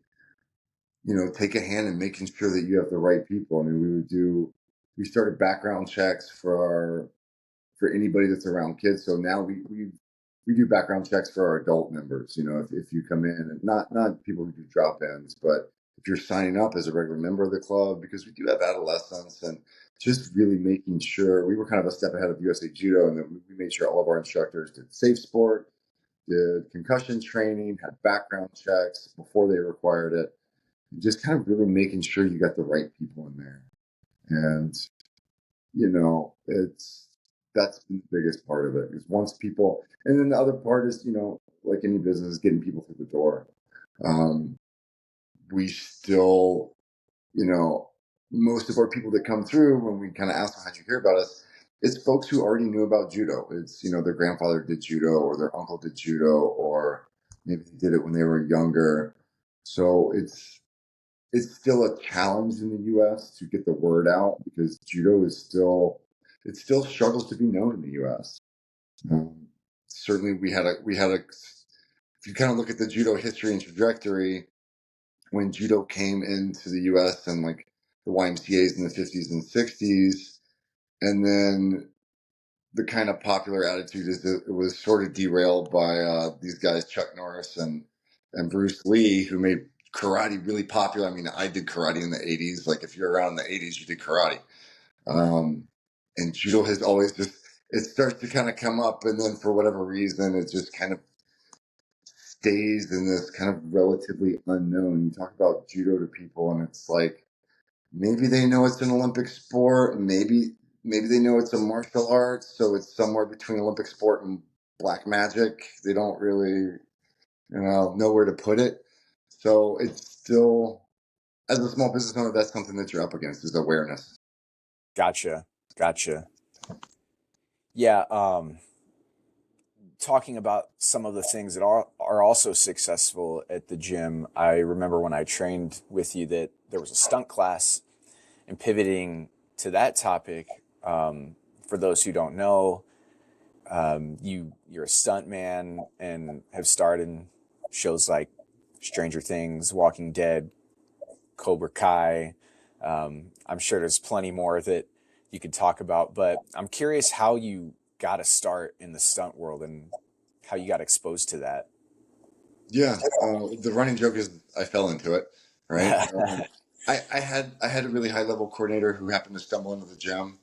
take a hand in making sure that you have the right people. I mean, we started background checks for anybody that's around kids. So now we do background checks for our adult members. If you come in, and not people who do drop ins, but if you're signing up as a regular member of the club, because we do have adolescents, and just really making sure we were kind of a step ahead of USA Judo, and that we made sure all of our instructors did safe sport, did concussion training, had background checks before they required it, and just kind of really making sure you got the right people in there. And it's that's been the biggest part of it. Is once people, and then the other part is, like any business, getting people through the door. Um, we still, you know, most of our people that come through when we kind of ask them, how'd you hear about us? It's folks who already knew about judo. It's, their grandfather did judo or their uncle did judo, or maybe they did it when they were younger. So it's still a challenge in the U.S. to get the word out because judo is it still struggles to be known in the U.S. Certainly, we had a. If you kind of look at the judo history and trajectory, when judo came into the U.S. and like the YMCA's in the 50s and 60s, and then the kind of popular attitude is that it was sort of derailed by these guys, Chuck Norris and Bruce Lee, who made karate really popular. I mean, I did karate in the 80s. Like, if you're around in the 80s, you did karate. Um, and judo has always just, it starts to kind of come up, and then for whatever reason, it just kind of stays in this kind of relatively unknown. You talk about judo to people, and it's like, maybe they know it's an Olympic sport, and maybe they know it's a martial art, so it's somewhere between Olympic sport and black magic. They don't really, know where to put it. So it's still, as a small business owner, that's something that you're up against is awareness. Gotcha. Gotcha. Yeah. Talking about some of the things that are also successful at the gym, I remember when I trained with you that there was a stunt class, and pivoting to that topic, for those who don't know, you're a stunt man and have starred in shows like Stranger Things, Walking Dead, Cobra Kai. I'm sure there's plenty more that you could talk about, but I'm curious how you got to start in the stunt world and how you got exposed to that. Yeah, the running joke is I fell into it, right? I had a really high level coordinator who happened to stumble into the gym,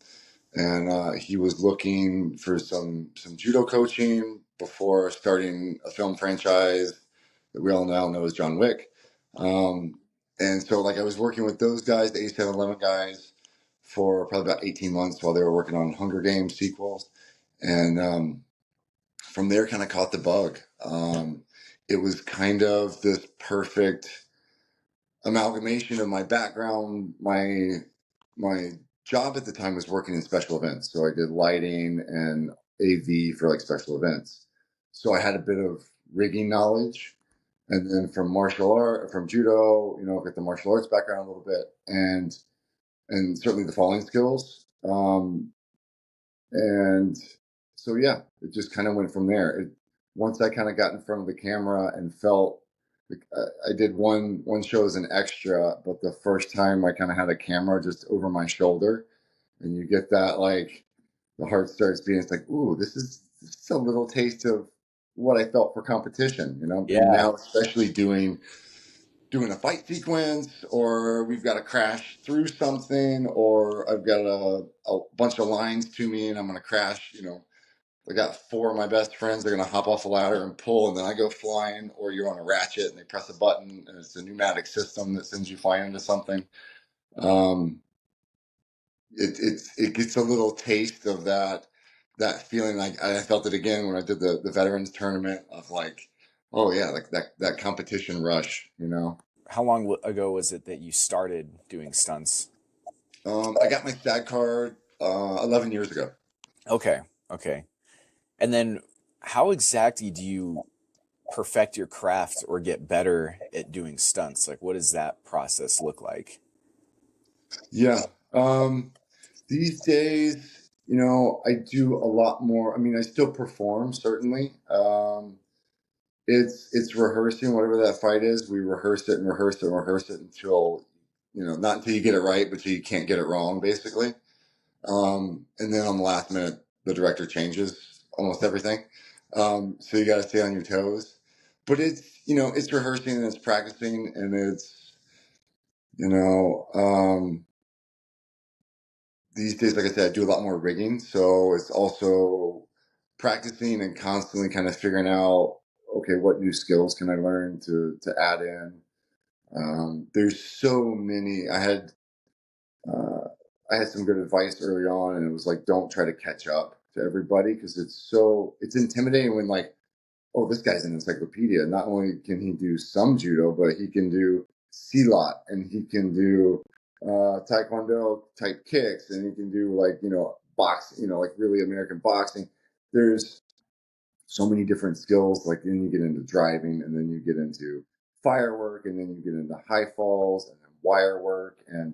and he was looking for some judo coaching before starting a film franchise that we all now know as John Wick. Um, and so, like, I was working with those guys, the A711 guys, for probably about 18 months while they were working on Hunger Games sequels. And from there, kind of caught the bug. It was kind of this perfect amalgamation of my background. My job at the time was working in special events, so I did lighting and AV for like special events. So I had a bit of rigging knowledge, and then from martial art, from judo, I've got the martial arts background a little bit, and certainly the falling skills. And so yeah, it just kind of went from there. Once I kind of got in front of the camera and felt like, I did one show as an extra, but the first time I kind of had a camera just over my shoulder, and you get that, like, the heart starts beating. It's like, ooh, this is a little taste of what I felt for competition, And Yeah. now, especially doing a fight sequence, or we've got to crash through something, or I've got a bunch of lines to me and I'm going to crash. I got four of my best friends. They're going to hop off a ladder and pull, and then I go flying, or you're on a ratchet and they press a button and it's a pneumatic system that sends you flying into something. Um, it gets a little taste of that feeling. Like I felt it again when I did the veterans tournament of, like, oh yeah, like that competition rush. How long ago was it that you started doing stunts? I got my SAG card 11 years ago. Okay. Okay. And then how exactly do you perfect your craft or get better at doing stunts? Like, what does that process look like? Yeah. These days, I do a lot more. I mean, I still perform, certainly. It's rehearsing whatever that fight is. We rehearse it and rehearse it and rehearse it until, not until you get it right, but till you can't get it wrong, basically. And then on the last minute, the director changes almost everything. So you got to stay on your toes. But it's rehearsing and it's practicing, and it's, you know, um, these days, like I said, I do a lot more rigging. So it's also practicing and constantly kind of figuring out, okay, what new skills can I learn to add in? There's so many. Uh, I had some good advice early on, and it was like, don't try to catch up to everybody, because it's intimidating when, like, oh, this guy's an encyclopedia. Not only can he do some judo, but he can do silat, and he can do taekwondo type kicks, and he can do, like, box, like really American boxing. There's so many different skills. Like, then you get into driving, and then you get into firework, and then you get into high falls and then wire work, and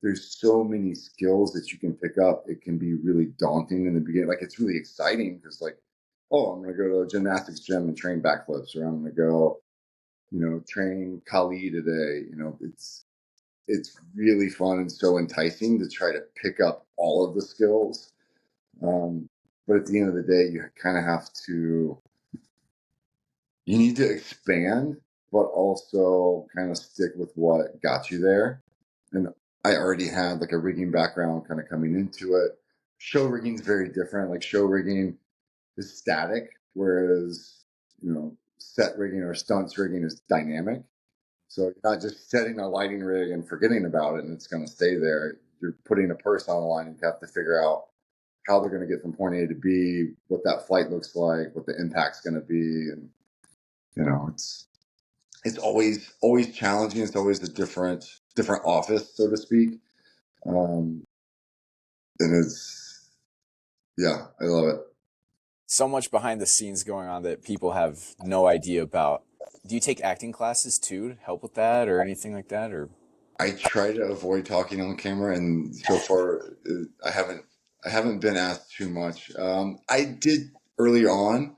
there's so many skills that you can pick up. It can be really daunting in the beginning. Like, it's really exciting because, like, oh, I'm going to go to a gymnastics gym and train backflips, or I'm going to go, train Kali today. It's really fun and so enticing to try to pick up all of the skills. Um, but at the end of the day, you kind of have to, you need to expand, but also kind of stick with what got you there. And I already had, like, a rigging background kind of coming into it. Show rigging is very different. Like, show rigging is static, whereas, set rigging or stunts rigging is dynamic. So you're not just setting a lighting rig and forgetting about it and it's going to stay there. You're putting a person on the line, and you have to figure out how they're going to get from point A to B, what that flight looks like, what the impact's going to be, and it's always challenging. It's always a different office, so to speak. Um, and it's yeah, I love it. So much behind the scenes going on that people have no idea about. Do you take acting classes too to help with that or anything like that? Or I try to avoid talking on camera, and so far, I haven't been asked too much. I did early on,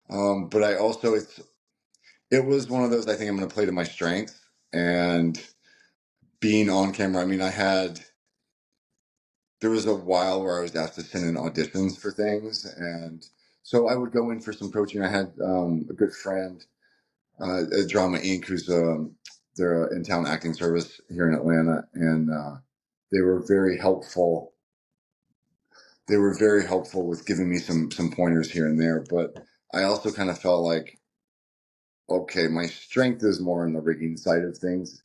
but I also it was one of those, I think I'm going to play to my strength, and being on camera. I mean, there was a while where I was asked to send in auditions for things, and so I would go in for some coaching. I had a good friend at Drama Inc., who's they're a in-town acting service here in Atlanta, and they were very helpful they were very helpful with giving me some pointers here and there. But I also kind of felt like, okay, my strength is more on the rigging side of things.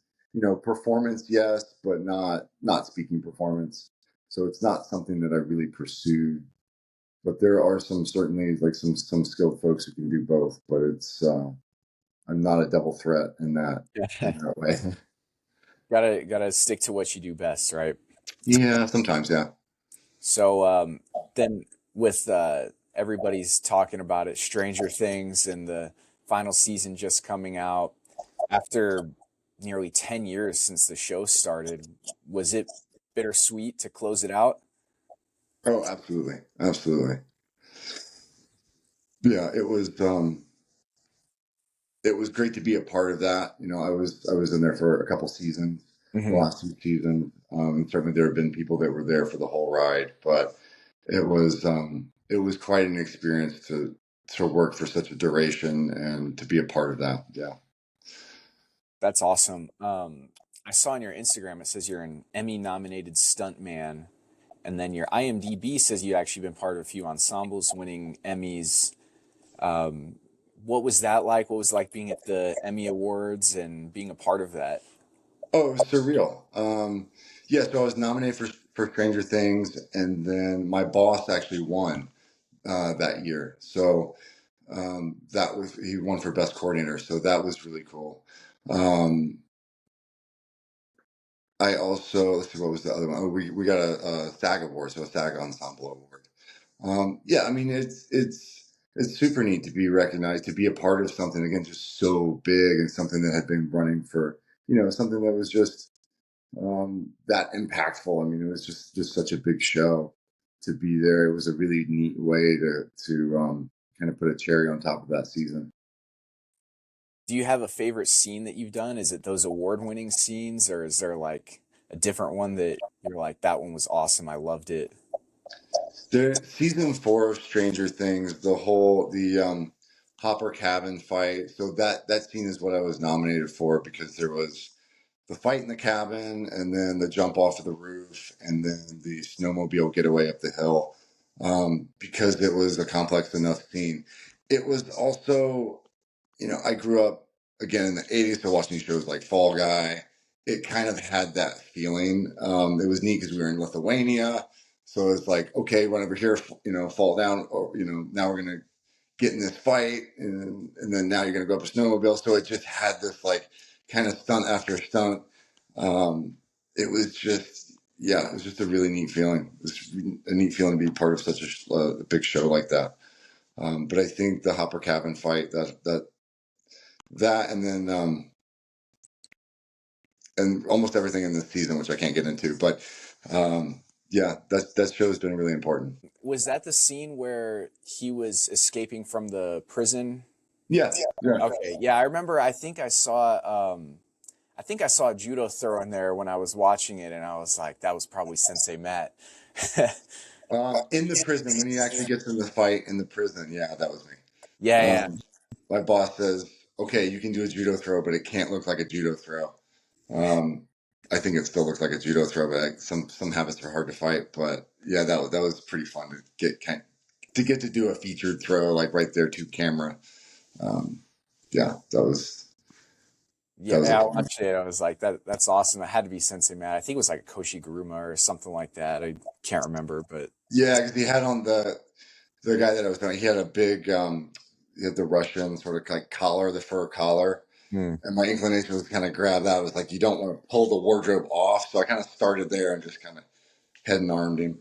Performance, yes, but not speaking performance. So it's not something that I really pursued. But there are some certainly like some skilled folks who can do both. But it's I'm not a double threat in that way. Gotta stick to what you do best, right? Yeah, sometimes, yeah. So then with everybody's talking about it, Stranger Things and the final season just coming out after nearly 10 years since the show started, was it bittersweet to close it out? Oh, absolutely, absolutely. Yeah, it was great to be a part of that. I was in there for a couple seasons, the Hmm. last two seasons, and certainly there have been people that were there for the whole ride. But it was quite an experience to work for such a duration and to be a part of that. Yeah. That's awesome. I saw on your Instagram it says you're an Emmy nominated stunt man, and then your IMDb says you actually been part of a few ensembles winning Emmys. Um, what was that like? What was it like being at the Emmy Awards and being a part of that? Oh, it was surreal. Yeah, so I was nominated for Stranger Things, and then my boss actually won that year. So that was he won for best coordinator. So that was really cool. Um, I also let's see what was the other one. Oh, we got a SAG award, so a SAG Ensemble Award. Yeah, I mean it's super neat to be recognized, to be a part of something again just so big and something that had been running for something that was just that impactful. I mean, it was just such a big show to be there. It was a really neat way to kind of put a cherry on top of that season. Do you have a favorite scene that you've done? Is it those award winning scenes, or is there like a different one that you're like, that one was awesome? I loved it. The season 4 of Stranger Things, the Hopper cabin fight. So that scene is what I was nominated for because there was the fight in the cabin and then the jump off of the roof and then the snowmobile getaway up the hill, because it was a complex enough scene. It was also, I grew up again in the 80s, so watching shows like Fall Guy. It kind of had that feeling. It was neat because we were in Lithuania. So it's like, okay, run over here, fall down, or, now we're going to get in this fight. And then now you're going to go up a snowmobile. So it just had this like kind of stunt after stunt. It was just, yeah, it was just a really neat feeling. It was a neat feeling to be part of such a big show like that. But I think the Hopper cabin fight, that and then and almost everything in this season, which I can't get into, but yeah, that show has been really important. Was that the scene where he was escaping from the prison? Yeah, yeah. Okay, yeah, I remember. I think I saw a judo throw in there when I was watching it, and I was like, that was probably Sensei Matt. In the prison when he actually gets in the fight in the prison, yeah, that was me. Yeah, yeah, Um, my boss says, "Okay, you can do a judo throw, but it can't look like a judo throw." Um, I think it still looks like a judo throw, but some habits are hard to fight. But yeah, that was pretty fun to get to do a featured throw like right there to camera. Um, yeah, that was yeah. a I fun. watched it. I was like, that's awesome. It had to be Sensei Matt. I think it was like a Koshi Guruma or something like that. I can't remember, but Yeah, because he had on the guy that I was doing. He had a big he had the Russian sort of like collar, the fur collar. hmm. And my inclination was to kind of grab that. I was like, you don't want to pull the wardrobe off. So I kind of started there and just kind of head and armed him.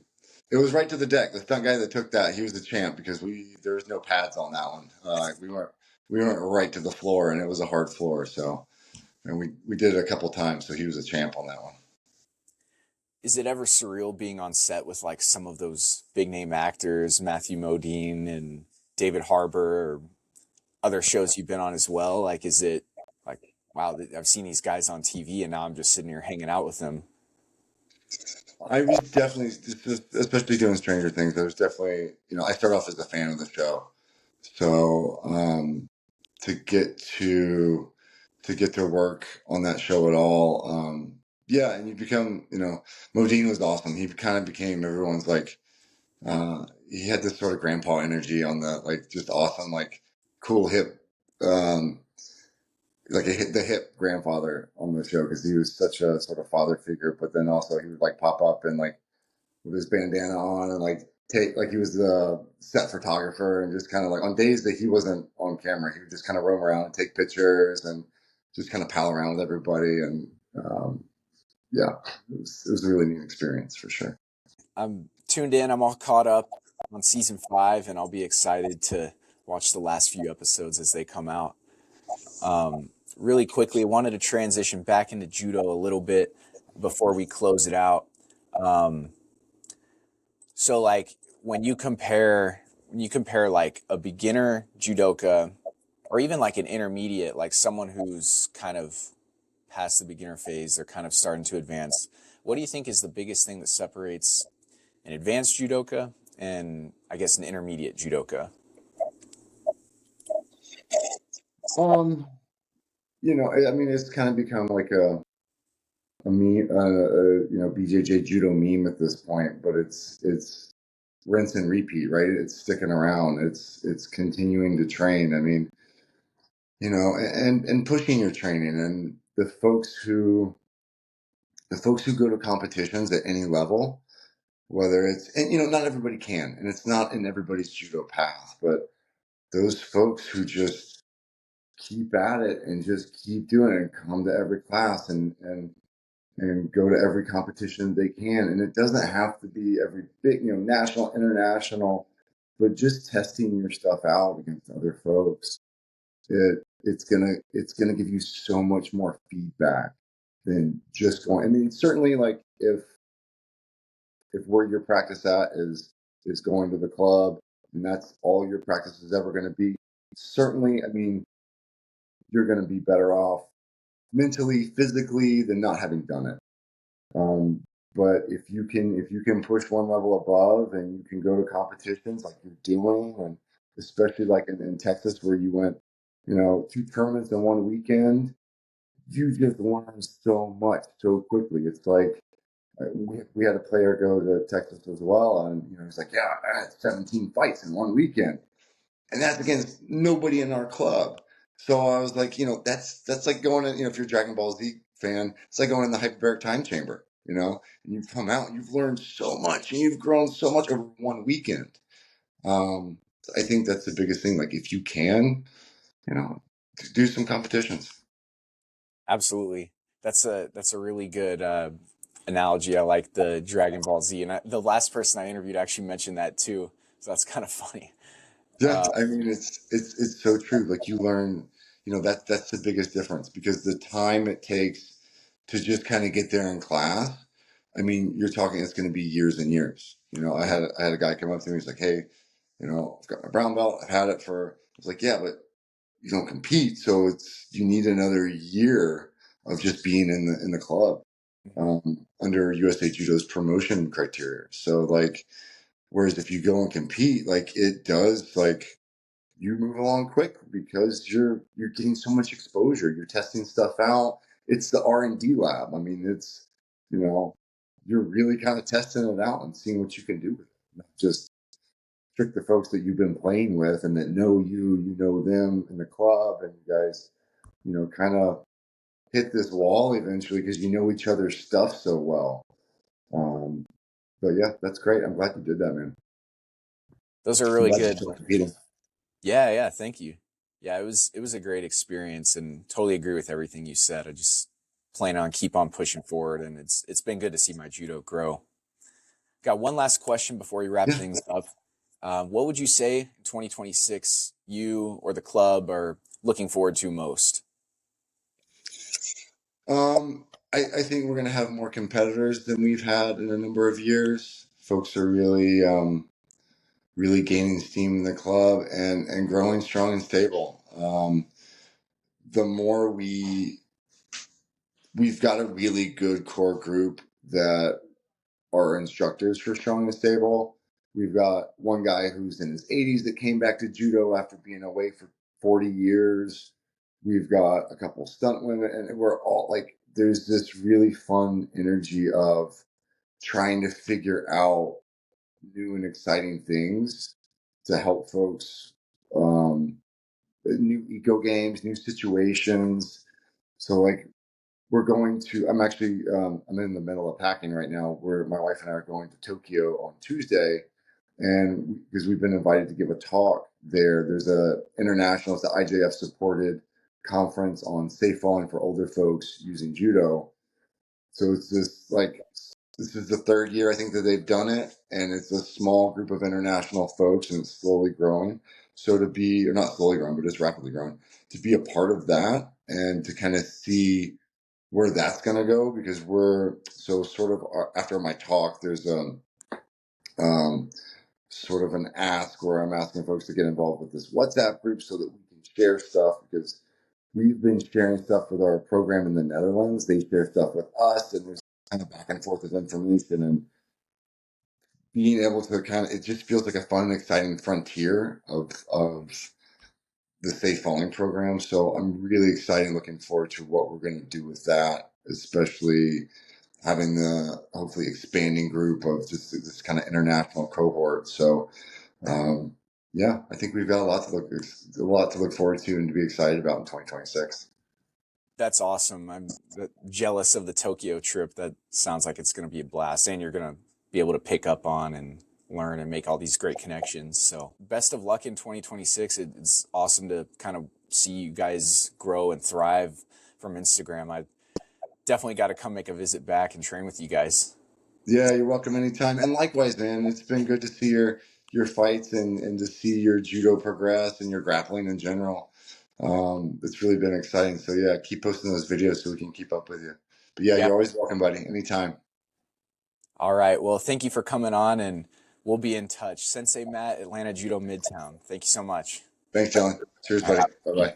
It was right to the deck. The stunt guy that took that, he was the champ because there was no pads on that one. We went right to the floor and it was a hard floor. So and we did it a couple times. So he was a champ on that one. Is it ever surreal being on set with like some of those big name actors, Matthew Modine and David Harbour, or other shows you've been on as well? Like, is it like, wow, I've seen these guys on TV and now I'm just sitting here hanging out with them? I was definitely, especially doing Stranger Things. I was definitely, I started off as a fan of the show. So to get to work on that show at all. Yeah, and you become, Modine was awesome. He kind of became everyone's like He had this sort of grandpa energy on the like just awesome, like cool hip, um, like the hip grandfather on the show because he was such a sort of father figure. But then also he would like pop up and like with his bandana on and like take like he was the set photographer and just kind of like on days that he wasn't on camera, he would just kind of roam around and take pictures and just kind of pal around with everybody. And yeah, it was a really neat experience for sure. I'm tuned in. I'm all caught up on season 5, and I'll be excited to watch the last few episodes as they come out. Really quickly, I wanted to transition back into judo a little bit before we close it out. Um, so, like when you compare like a beginner judoka or even like an intermediate, like someone who's kind of past the beginner phase, they're kind of starting to advance. What do you think is the biggest thing that separates an advanced judoka and I guess an intermediate judoka? Um, I mean, it's kind of become like a meme, BJJ judo meme at this point, but it's rinse and repeat, right? It's sticking around. It's continuing to train. I mean, and pushing your training and the folks who go to competitions at any level, whether it's and not everybody can, and it's not in everybody's judo path, but those folks who just keep at it and just keep doing it and come to every class and go to every competition they can. And it doesn't have to be every big, national, international, but just testing your stuff out against other folks. It's gonna give you so much more feedback than just going. I mean, certainly, like if where your practice at is going to the club and that's all your practice is ever going to be, certainly, I mean, you're going to be better off mentally, physically than not having done it. Um, but if you can push one level above and you can go to competitions like you're doing, and especially like in Texas where you went, 2 tournaments in one weekend, you just learn so much so quickly. It's like we had a player go to Texas as well, and he's like, "Yeah, I had 17 fights in one weekend," and that's against nobody in our club. So I was like, that's like going in, if you're a Dragon Ball Z fan, it's like going in the hyperbaric time chamber, and you've come out, and you've learned so much, and you've grown so much over one weekend. Um, I think that's the biggest thing. Like, if you can, you know, do some competitions. Absolutely. That's a really good analogy. I like the Dragon Ball Z, and the last person I interviewed actually mentioned that too. So that's kind of funny. Yeah, Uh, I mean it's so true. Like you learn, that's the biggest difference because the time it takes to just kind of get there in class. I mean, you're talking it's going to be years and years. I had a guy come up to me. He's like, "Hey, I've got my brown belt. I've had it for." I was like, "Yeah, but you don't compete, so you need another year of just being in the club under USA Judo's promotion criteria." So like, whereas if you go and compete, like it does like you move along quick because you're getting so much exposure. You're testing stuff out. It's the R&D lab. I mean, it's you know, you're really kind of testing it out and seeing what you can do with it. Not just trick the folks that you've been playing with and that know you know them in the club, and you guys, kind of hit this wall eventually because you know each other's stuff so well. Um, but yeah, that's great. I'm glad you did that, man. those are I'm really glad you're good. still competing. Yeah, yeah, thank you. Yeah, it was a great experience and totally agree with everything you said. I just plan on keep on pushing forward, and it's been good to see my judo grow. Got one last question before we wrap Yeah. things up. What would you say in 2026 you or the club are looking forward to most? I think we're going to have more competitors than we've had in a number of years. Folks are really gaining steam in the club and growing strong and stable. The more we've got a really good core group that are instructors for strong and stable. We've got one guy who's in his 80s that came back to judo after being away for 40 years. We've got a couple stunt women, and we're all like, there's this really fun energy of trying to figure out new and exciting things to help folks. Um, New eco games, new situations. So like we're going to. I'm in the middle of packing right now. Where my wife and I are going to Tokyo on Tuesday, and because we've been invited to give a talk there. There's a international, it's the IJF supported conference on safe falling for older folks using judo. So it's this like this is the third year I think that they've done it, and it's a small group of international folks, and it's slowly growing. So to be, or not slowly growing, but just rapidly growing, to be a part of that and to kind of see where that's going to go, because we're so sort of after my talk, there's um, sort of an ask where I'm asking folks to get involved with this WhatsApp group so that we can share stuff, because we've been sharing stuff with our program in the Netherlands. They share stuff with us, and there's kind of back and forth of information, and being able to kind of, it just feels like a fun and exciting frontier of the safe falling program. So I'm really excited, looking forward to what we're going to do with that, especially having the hopefully expanding group of just this kind of international cohort. So um, yeah, I think we've got a lot to look forward to and to be excited about in 2026. That's awesome. I'm jealous of the Tokyo trip. That sounds like it's going to be a blast, and you're going to be able to pick up on and learn and make all these great connections. So, best of luck in 2026. It's awesome to kind of see you guys grow and thrive from Instagram. I definitely got to come make a visit back and train with you guys. Yeah, you're welcome anytime. And likewise, man, it's been good to see your fights and to see your judo progress and your grappling in general. It's really been exciting. So yeah, keep posting those videos so we can keep up with you. But yeah, you're Yep. always welcome, buddy. Anytime. All right. Well, thank you for coming on, and we'll be in touch. Sensei Matt, Atlanta Judo Midtown. Thank you so much. Thanks, John. Cheers, All right. buddy. Bye bye.